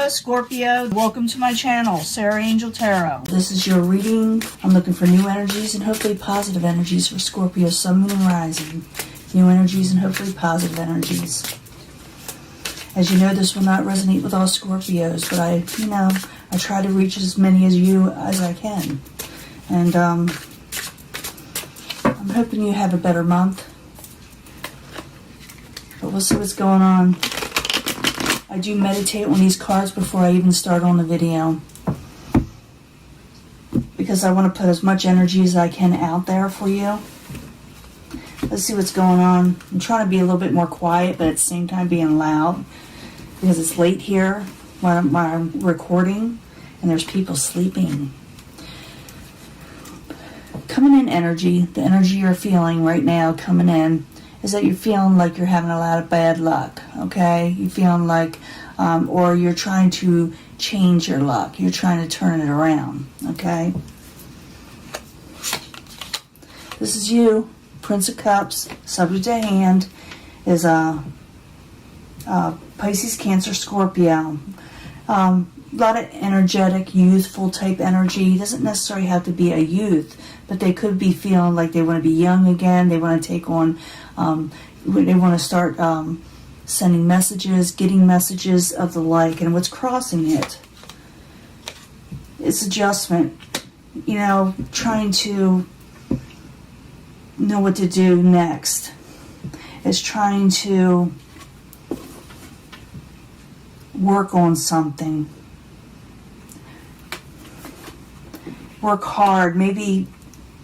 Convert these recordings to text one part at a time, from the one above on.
Hello Scorpio, welcome to my channel, Sarah Angel Tarot. This is your reading. I'm looking for new energies and hopefully positive energies for Scorpio, Sun, Moon, and Rising. New energies and hopefully positive energies. As you know, this will not resonate with all Scorpios, but I try to reach as many as you as I can. And I'm hoping you have a better month. But we'll see what's going on. I do meditate on these cards before I even start on the video, because I want to put as much energy as I can out there for you. Let's see what's going on. I'm trying to be a little bit more quiet, but at the same time being loud, because it's late here when I'm recording and there's people sleeping. Coming in energy, the energy you're feeling right now coming in, is that you're feeling like you're having a lot of bad luck, okay? You're feeling like, or you're trying to change your luck. You're trying to turn it around, okay? This is you, Prince of Cups, subject to hand, is Pisces, Cancer, Scorpio. A lot of energetic, youthful type energy. It doesn't necessarily have to be a youth, but they could be feeling like they want to be young again. They want to take on, they want to start sending messages, getting messages of the like. And what's crossing it? It's adjustment. Trying to know what to do next. It's trying to work on something. Work hard. Maybe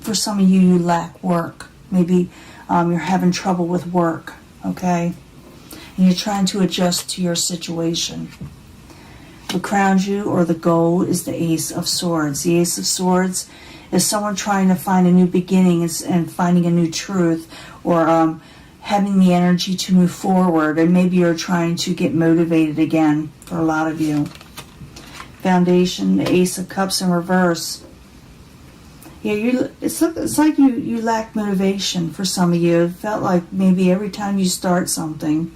for some of you, you lack work. Maybe you're having trouble with work, okay? And you're trying to adjust to your situation. What crowns you, or the goal, is the Ace of Swords. The Ace of Swords is someone trying to find a new beginning and finding a new truth, or having the energy to move forward. And maybe you're trying to get motivated again for a lot of you. Foundation, the Ace of Cups in reverse. Yeah, it's like you lack motivation for some of you. It felt like maybe every time you start something,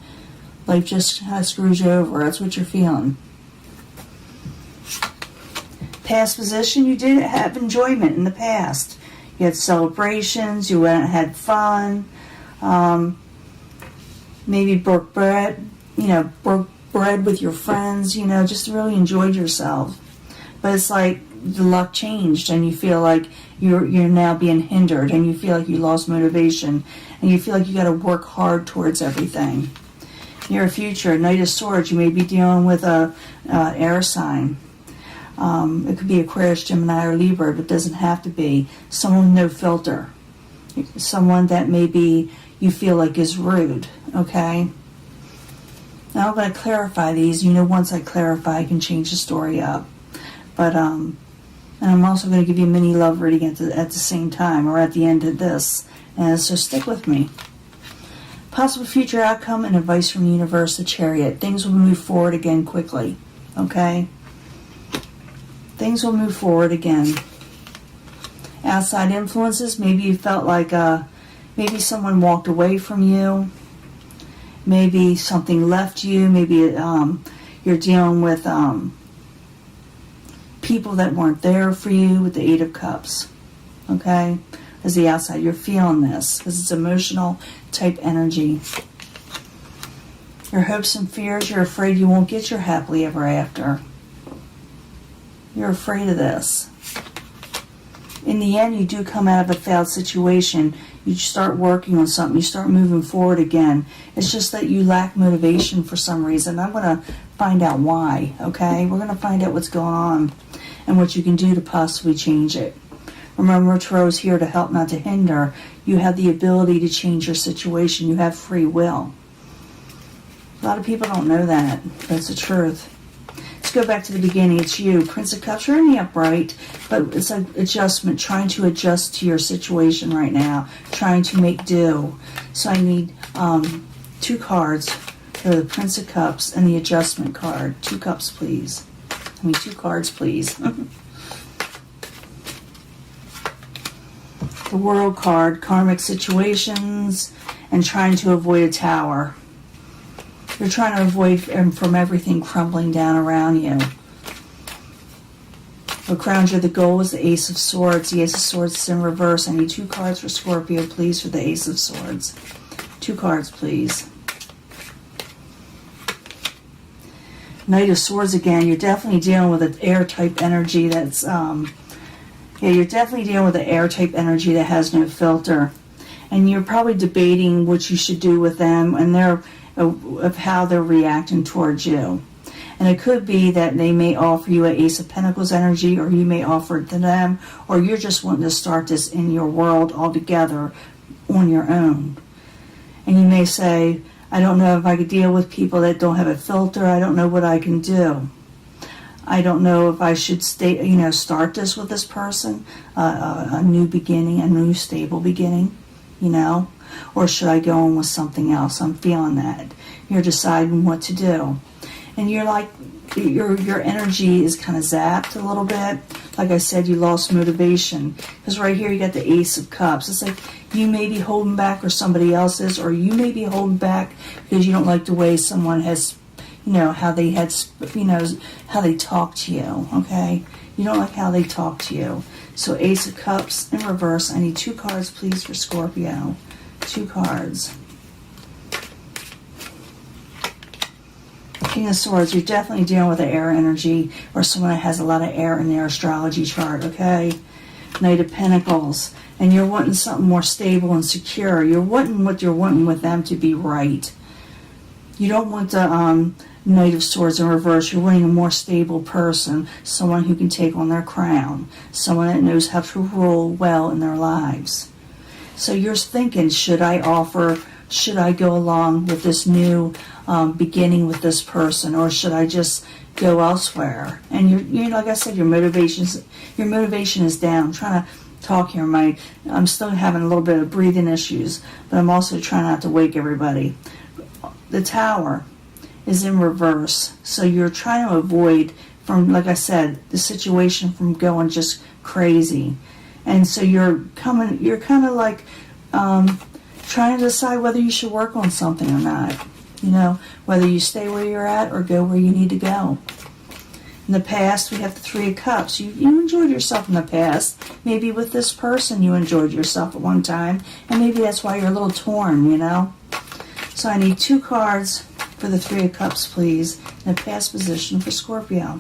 life just screws you over. That's what you're feeling. Past position, you did have enjoyment in the past. You had celebrations, you went and had fun. Maybe broke bread with your friends, just really enjoyed yourself. But it's like the luck changed and you feel like you're now being hindered, and you feel like you lost motivation, and you feel like you got to work hard towards everything. Near future, Knight of Swords, you may be dealing with a air sign. It could be Aquarius, Gemini, or Libra, but it doesn't have to be. Someone with no filter. Someone that maybe you feel like is rude, okay? Now I'm going to clarify these. Once I clarify, I can change the story up. But, and I'm also going to give you a mini love reading at the same time, or at the end of this. And so stick with me. Possible future outcome and advice from the universe, the Chariot. Things will move forward again quickly, okay? Things will move forward again. Outside influences, maybe you felt like maybe someone walked away from you. Maybe something left you. Maybe you're dealing with people that weren't there for you, with the Eight of Cups. Okay? As the outside, you're feeling this because it's emotional type energy. Your hopes and fears, you're afraid you won't get your happily ever after. You're afraid of this. In the end, you do come out of a failed situation. You start working on something. You start moving forward again. It's just that you lack motivation for some reason. I'm going to find out why, okay? We're going to find out what's going on and what you can do to possibly change it. Remember, Tarot is here to help, not to hinder. You have the ability to change your situation. You have free will. A lot of people don't know that. That's the truth. Let's go back to the beginning. It's you, Prince of Cups. You're in the upright, but it's an adjustment, trying to adjust to your situation right now, trying to make do. So I need 2 cards for the Prince of Cups and the adjustment card. 2 cups, please. 2 cards, please. The World card, karmic situations, and trying to avoid a tower. You're trying to avoid from everything crumbling down around you. What crowns you? The goal is the Ace of Swords. The Ace of Swords is in reverse. I need 2 cards for Scorpio, please, for the Ace of Swords. 2 cards, please. Knight of Swords again. You're definitely dealing with an air-type energy that's, yeah, you're definitely dealing with an air-type energy that has no filter. And you're probably debating what you should do with them and of how they're reacting towards you. And it could be that they may offer you an Ace of Pentacles energy, or you may offer it to them, or you're just wanting to start this in your world altogether on your own. And you may say, I don't know if I could deal with people that don't have a filter. I don't know what I can do. I don't know if I should start this with this person, a new beginning, a new stable beginning, or should I go on with something else? I'm feeling that. You're deciding what to do. And you're like, your energy is kind of zapped a little bit. Like I said, you lost motivation. Because right here you got the Ace of Cups. It's like you may be holding back, or somebody else is, or you may be holding back because you don't like the way someone has, how they had, how they talk to you, okay? You don't like how they talk to you. So Ace of Cups in reverse. I need 2 cards, please, for Scorpio. 2 cards. King of Swords, you're definitely dealing with an air energy, or someone that has a lot of air in their astrology chart, okay? Knight of Pentacles, and you're wanting something more stable and secure. You're wanting what you're wanting with them to be right. You don't want the Knight of Swords in reverse. You're wanting a more stable person, someone who can take on their crown, someone that knows how to rule well in their lives. So you're thinking, should I go along with this new beginning with this person, or should I just go elsewhere? And you're like I said, your motivation is down. I'm trying to talk here. I'm still having a little bit of breathing issues, but I'm also trying not to wake everybody. The Tower is in reverse, so you're trying to avoid from, like I said, the situation from going just crazy. And so you're kind of like trying to decide whether you should work on something or not. Whether you stay where you're at or go where you need to go. In the past, we have the 3 of Cups. You enjoyed yourself in the past. Maybe with this person you enjoyed yourself at one time, and maybe that's why you're a little torn, So I need 2 cards for the 3 of Cups, please, in the past position for Scorpio.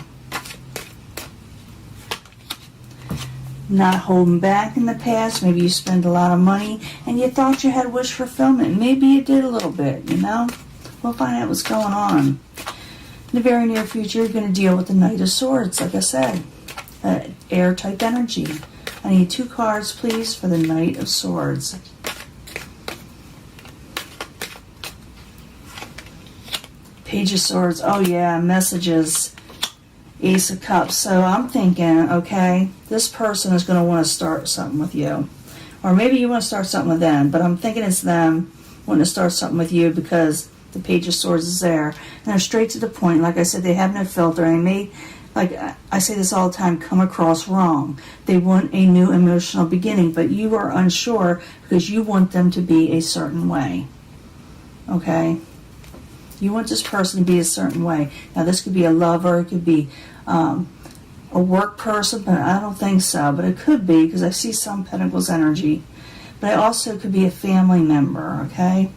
Not holding back in the past. Maybe you spend a lot of money and you thought you had wish fulfillment. Maybe you did a little bit, We'll find out what's going on. In the very near future, you're going to deal with the Knight of Swords, like I said. Air-type energy. I need 2 cards, please, for the Knight of Swords. Page of Swords. Oh, yeah, messages. Ace of Cups. So I'm thinking, okay, this person is going to want to start something with you. Or maybe you want to start something with them, but I'm thinking it's them wanting to start something with you because the Page of Swords is there. And they're straight to the point. Like I said, they have no filter. And they may, like I say this all the time, come across wrong. They want a new emotional beginning, but you are unsure because you want them to be a certain way. Okay? You want this person to be a certain way. Now, this could be a lover. It could be a work person, but I don't think so. But it could be, because I see some Pentacles energy. But it also could be a family member, okay?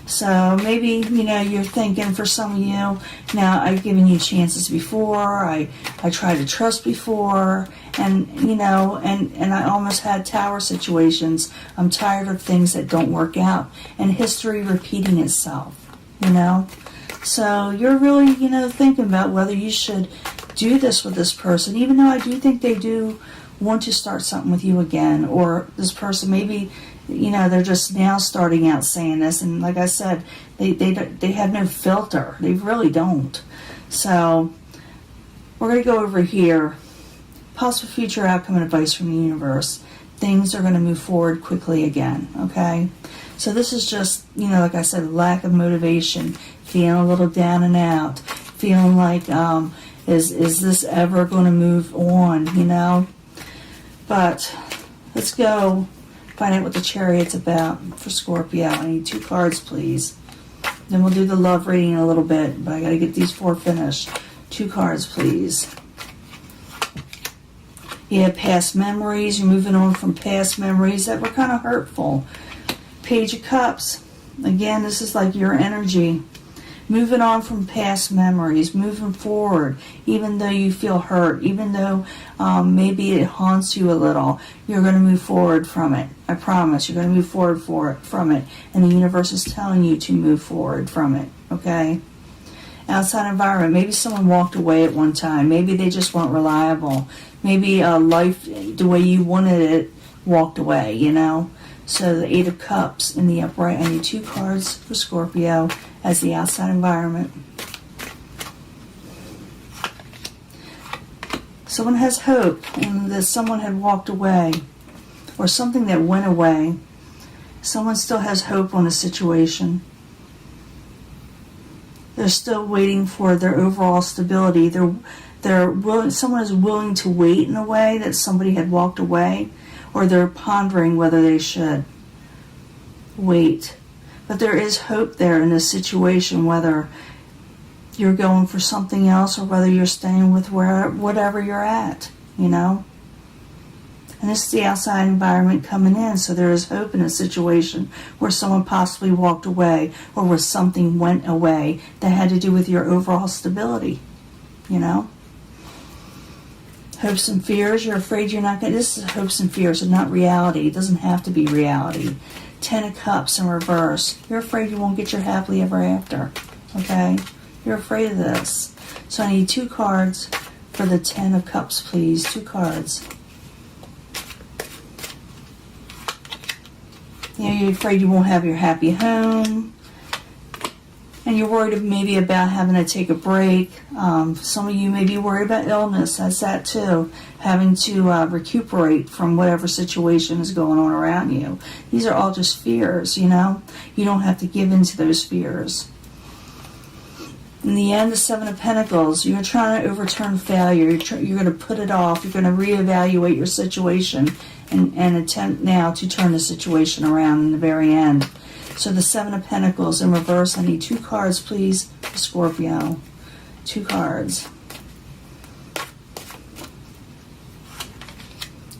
So maybe, you're thinking for some of you, now I've given you chances before. I tried to trust before. And, and I almost had Tower situations. I'm tired of things that don't work out. And history repeating itself. So you're really, thinking about whether you should do this with this person, even though I do think they do want to start something with you again, or this person maybe, they're just now starting out saying this, and like I said, they have no filter. They really don't. So we're going to go over here. Possible future outcome and advice from the universe. Things are going to move forward quickly again, okay? So this is just, like I said, lack of motivation, feeling a little down and out, feeling like, is this ever going to move on, But let's go find out what the Chariot's about for Scorpio. I need 2 cards, please. Then we'll do the love reading in a little bit, but I got to get these 4 finished. 2 cards, please. You have past memories. You're moving on from past memories that were kind of hurtful. Page of Cups. Again, this is like your energy. Moving on from past memories, moving forward, even though you feel hurt, even though maybe it haunts you a little, you're going to move forward from it. I promise, you're going to move forward from it. And the universe is telling you to move forward from it, okay? Outside environment, maybe someone walked away at one time. Maybe they just weren't reliable. Maybe life, the way you wanted it, walked away, you know? So the 8 of Cups in the upright. I need 2 cards for Scorpio as the outside environment. Someone has hope, and that someone had walked away, or something that went away. Someone still has hope on a situation. They're still waiting for their overall stability. They're willing. Someone is willing to wait in a way that somebody had walked away, or they're pondering whether they should wait. But there is hope there in this situation, whether you're going for something else or whether you're staying with whatever you're at, you know. And this is the outside environment coming in, so there is hope in a situation where someone possibly walked away or where something went away that had to do with your overall stability, you know. Hopes and fears, you're afraid you're not going to... This is hopes and fears and not reality. It doesn't have to be reality. 10 of Cups in reverse. You're afraid you won't get your happily ever after, okay? You're afraid of this. So I need 2 cards for the 10 of Cups, please. 2 cards. You know, you're afraid you won't have your happy home. And you're worried maybe about having to take a break. Some of you may be worried about illness. That's that too. Having to recuperate from whatever situation is going on around you. These are all just fears, you know. You don't have to give in to those fears. In the end, the 7 of Pentacles, you're trying to overturn failure. You're going to put it off. You're going to reevaluate your situation and attempt now to turn the situation around in the very end. So the 7 of Pentacles in reverse. I need 2 cards, please, for Scorpio. 2 cards.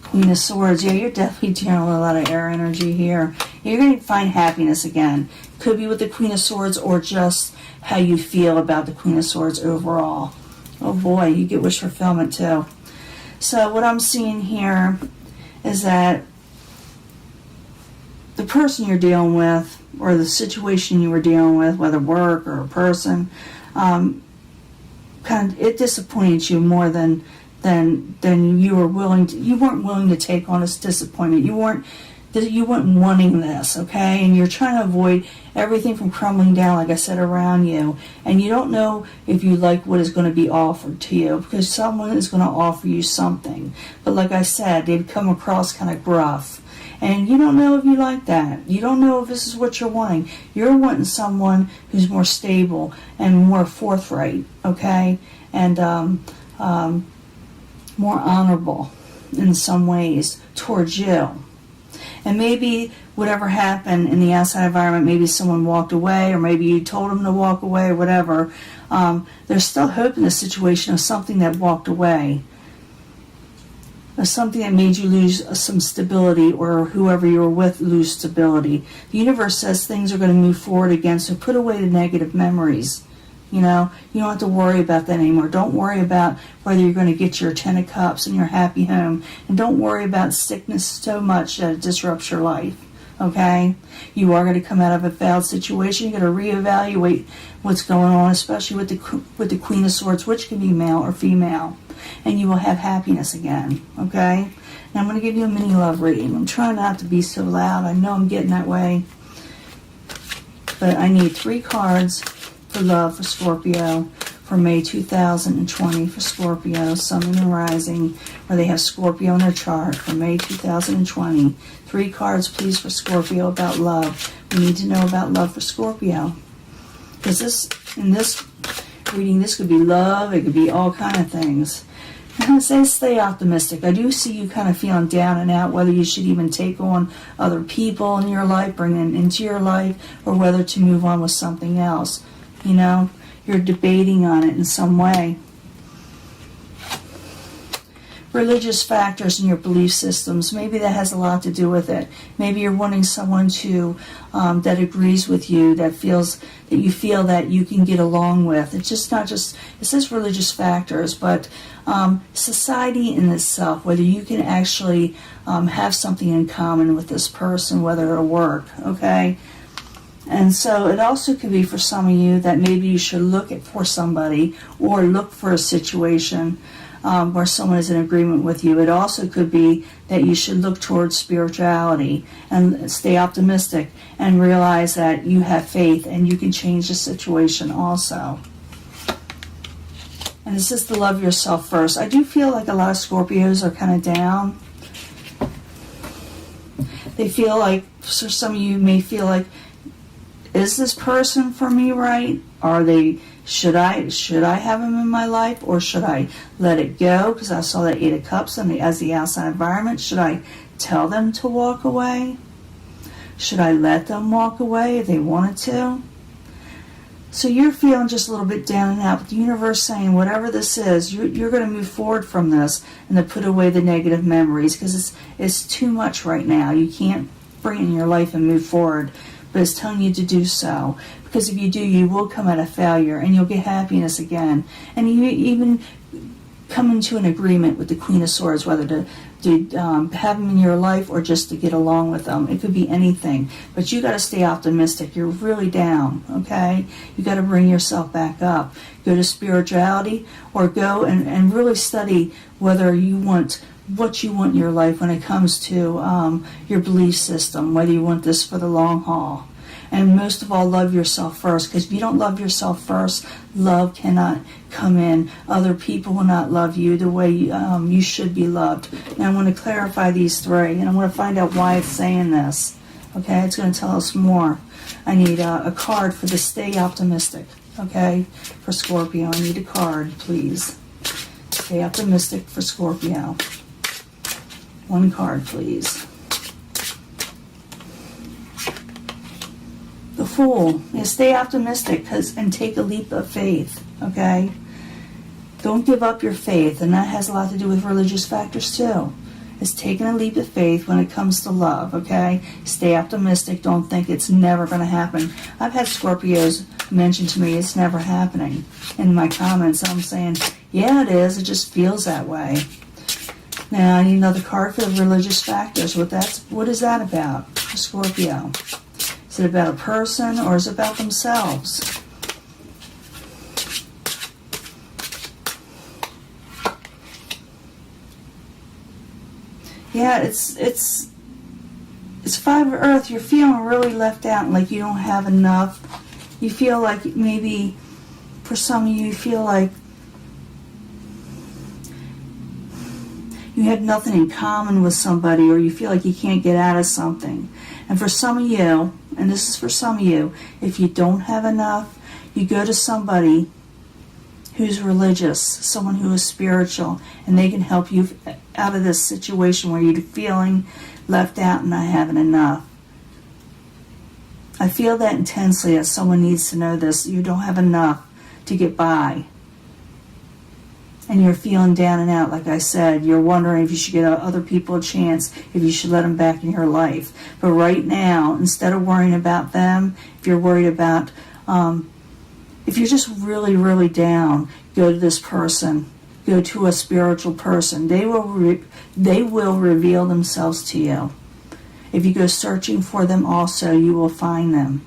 Queen of Swords. Yeah, you're definitely dealing with a lot of air energy here. You're going to find happiness again. Could be with the Queen of Swords or just how you feel about the Queen of Swords overall. Oh boy, you get wish fulfillment too. So what I'm seeing here is that the person you're dealing with or the situation you were dealing with, whether work or a person, it disappointed you more than you were willing to. You weren't willing to take on this disappointment. You weren't wanting this, okay? And you're trying to avoid everything from crumbling down, like I said, around you. And you don't know if you like what is going to be offered to you because someone is going to offer you something. But like I said, they've come across kind of gruff. And you don't know if you like that. You don't know if this is what you're wanting. You're wanting someone who's more stable and more forthright, okay? And more honorable in some ways towards you. And maybe whatever happened in the outside environment, maybe someone walked away or maybe you told them to walk away or whatever, there's still hope in the situation of something that walked away. Or something that made you lose some stability or whoever you were with lose stability. The universe says things are going to move forward again, so put away the negative memories. You know, you don't have to worry about that anymore. Don't worry about whether you're going to get your 10 of Cups and your happy home. And don't worry about sickness so much that it disrupts your life. Okay? You are going to come out of a failed situation. You're going to reevaluate what's going on, especially with the Queen of Swords, which can be male or female. And you will have happiness again. Okay? Now I'm going to give you a mini love reading. I'm trying not to be so loud. I know I'm getting that way. But I need 3 cards for love for Scorpio for May 2020 for Scorpio, Sun, Moon, and Rising, where they have Scorpio in their chart for May 2020. 3 cards, please, for Scorpio about love. We need to know about love for Scorpio. Because in this reading, this could be love. It could be all kind of things. I say stay optimistic. I do see you kind of feeling down and out, whether you should even take on other people in your life, bring them into your life, or whether to move on with something else. You know, you're debating on it in some way. Religious factors in your belief systems, maybe that has a lot to do with it. Maybe you're wanting someone to that agrees with you, that feels that you feel that you can get along with. It's just not just, it says religious factors, but society in itself, whether you can actually have something in common with this person, whether it'll work, okay? And so it also could be for some of you that maybe you should look for somebody or look for a situation where someone is in agreement with you. It also could be that you should look towards spirituality and stay optimistic and realize that you have faith and you can change the situation also. And this is to love yourself first. I do feel like a lot of Scorpios are kind of down. They feel like, so some of you may feel like, is this person for me right? Are they, should I have them in my life, or should I let it go? Because I saw that Eight of Cups as the outside environment. Should I tell them to walk away? Should I let them walk away if they wanted to? So you're feeling just a little bit down and out, but the universe saying whatever this is, you're going to move forward from this and to put away the negative memories, because it's too much right now. You can't bring it in your life and move forward, but it's telling you to do so. Because if you do, you will come out of failure and you'll get happiness again. And you even come into an agreement with the Queen of Swords, whether to have them in your life or just to get along with them. It could be anything. But you got to stay optimistic. You're really down, okay? You got to bring yourself back up. Go to spirituality, or go and really study whether you want what you want in your life when it comes to your belief system, whether you want this for the long haul. And most of all, love yourself first, because if you don't love yourself first, love cannot come in. Other people will not love you the way you should be loved. And I want to clarify these three, and I want to find out why it's saying this. Okay, it's going to tell us more. I need a card for the stay optimistic, okay, for Scorpio. I need a card, please. Stay optimistic for Scorpio. One card, please. The Fool. Stay optimistic and take a leap of faith, okay? Don't give up your faith, and that has a lot to do with religious factors too. It's taking a leap of faith when it comes to love, okay? Stay optimistic. Don't think it's never going to happen. I've had Scorpios mention to me it's never happening in my comments. I'm saying, yeah, it is. It just feels that way. Now, I need another card for the religious factors. What is that about for Scorpio? Is it about a person, or is it about themselves? Yeah, it's Five of Earth. You're feeling really left out, and like you don't have enough. You feel like maybe, for some of you, you feel like you have nothing in common with somebody, or you feel like you can't get out of something. And for some of you, and this is for some of you, if you don't have enough, you go to somebody who's religious, someone who is spiritual, and they can help you out of this situation where you're feeling left out and not having enough. I feel that intensely, as someone needs to know this. You don't have enough to get by. And you're feeling down and out, like I said. You're wondering if you should give other people a chance, if you should let them back in your life. But right now, instead of worrying about them, if you're worried about, if you're just really, really down, go to this person. Go to a spiritual person. They will reveal themselves to you. If you go searching for them also, you will find them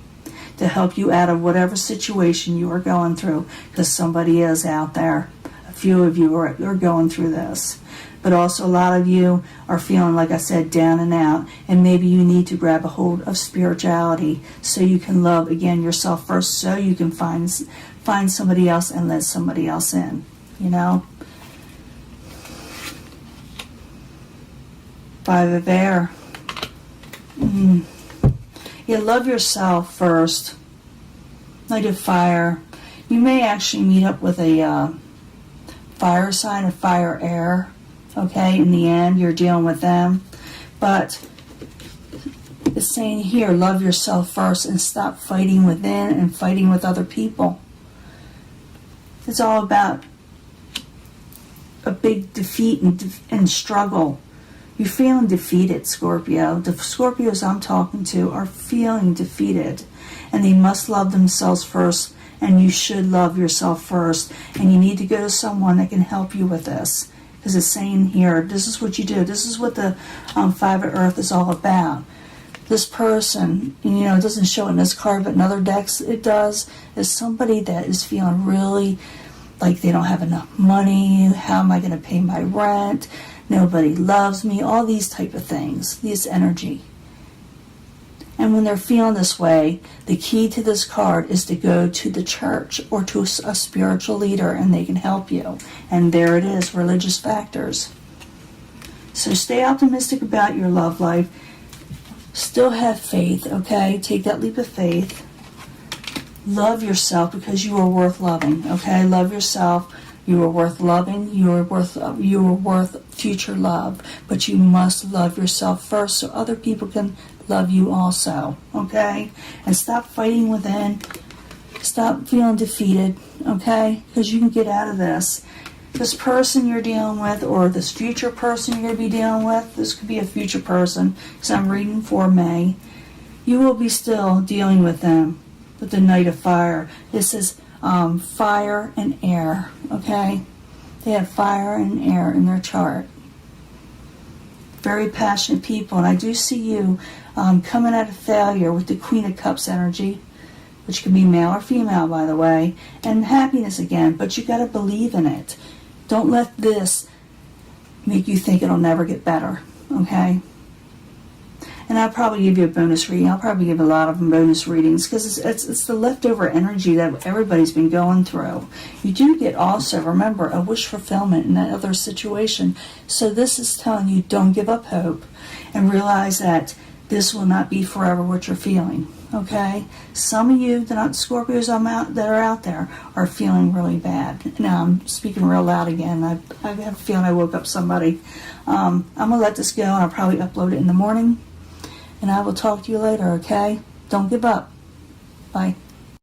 to help you out of whatever situation you are going through, because somebody is out there. A few of you are going through this. But also a lot of you are feeling, like I said, down and out, and maybe you need to grab a hold of spirituality so you can love, again, yourself first, so you can find somebody else and let somebody else in, you know? Five of Air. You love yourself first. Knight of Fire. You may actually meet up with a fire sign, a fire air. Okay, in the end, you're dealing with them. But it's saying here, love yourself first and stop fighting within and fighting with other people. It's all about a big defeat and struggle. You're feeling defeated, Scorpio. The Scorpios I'm talking to are feeling defeated. And they must love themselves first. And you should love yourself first. And you need to go to someone that can help you with this. Because it's saying here, this is what you do. This is what the Five of Earth is all about. This person, you know, it doesn't show in this card, but in other decks it does, is somebody that is feeling really like they don't have enough money. How am I going to pay my rent? Nobody loves me. All these type of things. This energy. And when they're feeling this way, the key to this card is to go to the church or to a spiritual leader and they can help you. And there it is, religious factors. So stay optimistic about your love life. Still have faith, okay? Take that leap of faith. Love yourself because you are worth loving, okay? Love yourself. You are worth loving. You are worth future love. But you must love yourself first so other people can love you also, okay? And stop fighting within. Stop feeling defeated, okay? Because you can get out of this. This person you're dealing with or this future person you're going to be dealing with, this could be a future person because I'm reading for May. You will be still dealing with them with the Knight of Fire. This is fire and air, okay? They have fire and air in their chart. Very passionate people, and I do see you coming out of failure with the Queen of Cups energy, which can be male or female, by the way, and happiness again, but you got to believe in it. Don't let this make you think it'll never get better, okay? And I'll probably give you a bonus reading. I'll probably give a lot of bonus readings because it's the leftover energy that everybody's been going through. You do get also, remember, a wish fulfillment in that other situation. So this is telling you don't give up hope and realize that this will not be forever what you're feeling, okay? Some of you, the not Scorpios that are out there, are feeling really bad. Now, I'm speaking real loud again. I have a feeling I woke up somebody. I'm going to let this go, and I'll probably upload it in the morning. And I will talk to you later, okay? Don't give up. Bye.